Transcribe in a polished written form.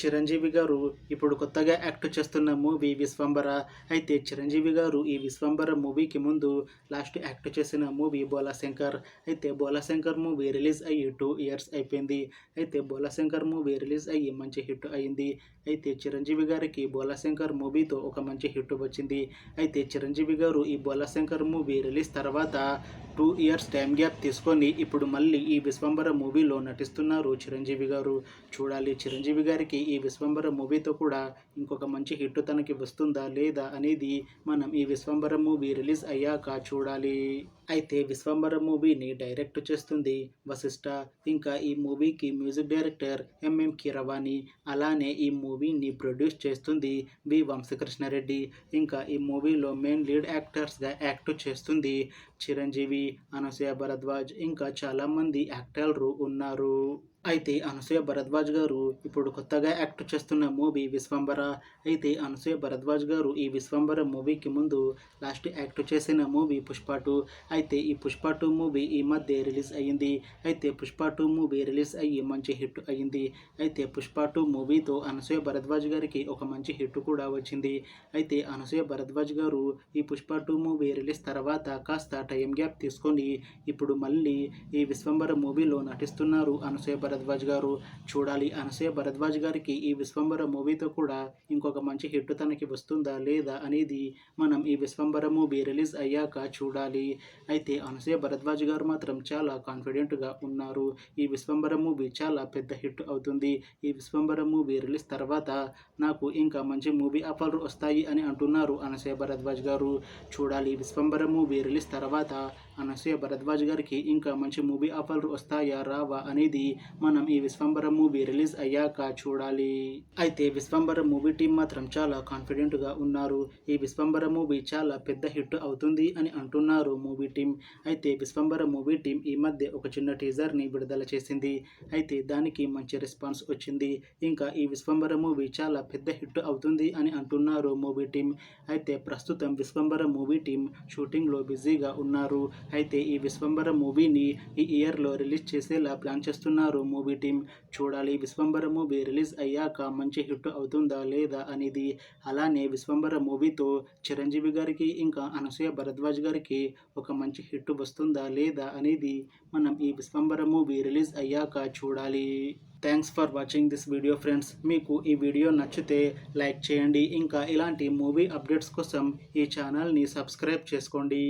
చిరంజీవి గారు ఇప్పుడు కొత్తగా యాక్ట్ చేస్తున్న మూవీ 'విశ్వంబర'. అయితే చిరంజీవి గారు ఈ 'విశ్వంబర' మూవీకి ముందు లాస్ట్ యాక్ట్ చేసిన మూవీ 'బోలాశంకర్'. అయితే 'బోలాశంకర్' మూవీ రిలీజ్ అయ్యి 2 ఇయర్స్ అయిపోయింది. అయితే 'బోలాశంకర్' మూవీ రిలీజ్ అయ్యి మంచి హిట్ అయింది. అయితే చిరంజీవి గారికి 'బోలాశంకర్' మూవీతో ఒక మంచి హిట్ వచ్చింది. అయితే చిరంజీవి గారు ఈ 'బోలాశంకర్' మూవీ రిలీజ్ తర్వాత 2 ఇయర్స్ టైం గ్యాప్ తీసుకొని ఇప్పుడు మళ్ళీ ఈ 'విశ్వంబర' మూవీలో నటిస్తున్నారు చిరంజీవి గారు. చూడాలి చిరంజీవి గారికి ఈ 'విశ్వంబర' మూవీతో కూడా ఇంకొక మంచి హిట్ తనకి వస్తుందా లేదా అనేది మనం ఈ 'విశ్వంబర' మూవీ రిలీజ్ అయ్యాక చూడాలి. అయితే 'విశ్వంబర' మూవీని డైరెక్ట్ చేస్తుంది వశిష్ఠ. ఇంకా ఈ మూవీకి మ్యూజిక్ డైరెక్టర్ ఎంఎం కీరవాణి. అలానే ఈ మూవీని ప్రొడ్యూస్ చేస్తుంది వి వంశకృష్ణారెడ్డి. ఇంకా ఈ మూవీలో మెయిన్ లీడ్ యాక్టర్స్గా యాక్ట్ చేస్తుంది చిరంజీవి, అనసూయ భరద్వాజ్, ఇంకా చాలామంది యాక్టర్లు ఉన్నారు. అయితే అనసూయ భరద్వాజ్ గారు ఇప్పుడు కొత్తగా యాక్ట్ చేస్తున్న మూవీ 'విశ్వంబర'. అయితే అనసూయ భరద్వాజ్ గారు ఈ 'విశ్వంబర' మూవీకి ముందు లాస్ట్ యాక్ట్ చేసిన మూవీ 'పుష్ప 2'. అయితే ఈ 'పుష్ప 2' మూవీ ఈ మధ్య రిలీజ్ అయ్యింది. అయితే 'పుష్ప 2' మూవీ రిలీజ్ అయ్యి మంచి హిట్ అయ్యింది. అయితే 'పుష్ప 2' మూవీతో అనసూయ భరద్వాజ్ గారికి ఒక మంచి హిట్ కూడా వచ్చింది. అయితే అనసూయ భరద్వాజ్ గారు ఈ 'పుష్ప 2' మూవీ రిలీజ్ తర్వాత కాస్త టైం గ్యాప్ తీసుకొని ఇప్పుడు మళ్ళీ ఈ 'విశ్వంబర' మూవీలో నటిస్తున్నారు అనసూయ భరద్వాజ్ గారు. చూడాలి అనసూయ భరద్వాజ్ గారికి ఈ 'విశ్వంబర' మూవీతో కూడా ఇంకొక మంచి హిట్ తనకి వస్తుందా లేదా అనేది మనం ఈ 'విశ్వంబర' మూవీ రిలీజ్ అయ్యాక చూడాలి. అయితే అనసూయ భరద్వాజ్ గారు మాత్రం చాలా కాన్ఫిడెంట్గా ఉన్నారు. ఈ 'విశ్వంబర' మూవీ చాలా పెద్ద హిట్ అవుతుంది. ఈ 'విశ్వంబర' మూవీ రిలీజ్ తర్వాత నాకు ఇంకా మంచి మూవీ ఆఫర్లు వస్తాయి అని అంటున్నారు అనసూయ భరద్వాజ్ గారు. చూడాలి 'విశ్వంబర' మూవీ రిలీజ్ తర్వాత అనసూయ భరద్వాజ్ గారికి ఇంకా మంచి మూవీ ఆఫర్లు వస్తాయా రావా అనేది మనం ఈ 'విశ్వంబర' మూవీ రిలీజ్ అయ్యాక చూడాలి. అయితే 'విశ్వంబర' మూవీ టీం మాత్రం చాలా కాన్ఫిడెంట్గా ఉన్నారు. ఈ 'విశ్వంబర' మూవీ చాలా పెద్ద హిట్ అవుతుంది అని అంటున్నారు మూవీ టీం. అయితే 'విశ్వంబర' మూవీ టీం ఈ మధ్య ఒక చిన్న టీజర్ని విడుదల చేసింది. అయితే దానికి మంచి రెస్పాన్స్ వచ్చింది. ఇంకా ఈ 'విశ్వంబర' మూవీ చాలా పెద్ద హిట్ అవుతుంది అని అంటున్నారు మూవీ టీం. అయితే ప్రస్తుతం 'విశ్వంబర' మూవీ టీం షూటింగ్లో బిజీగా ఉన్నారు. అయితే ఈ 'విశ్వంబర' మూవీని ఈ ఇయర్లో రిలీజ్ చేసేలా ప్లాన్ చేస్తున్నారు మూవీ టీం. చూడాలి 'విశ్వంబర' మూవీ రిలీజ్ అయ్యాక మంచి హిట్ అవుతుందా లేదా అనేది. అలానే 'విశ్వంబర' మూవీతో చిరంజీవి గారికి ఇంకా అనసూయ భరద్వాజ్ గారికి ఒక మంచి హిట్ వస్తుందా లేదా అనేది మనం ఈ 'విశ్వంబర' మూవీ రిలీజ్ అయ్యాక చూడాలి. Thanks for watching this video friends. మీకు ఈ వీడియో నచ్చితే లైక్ చేయండి. ఇంకా ఇలాంటి మూవీ అప్డేట్స్ కోసం ఈ ఛానల్ని సబ్స్క్రైబ్ చేసుకోండి.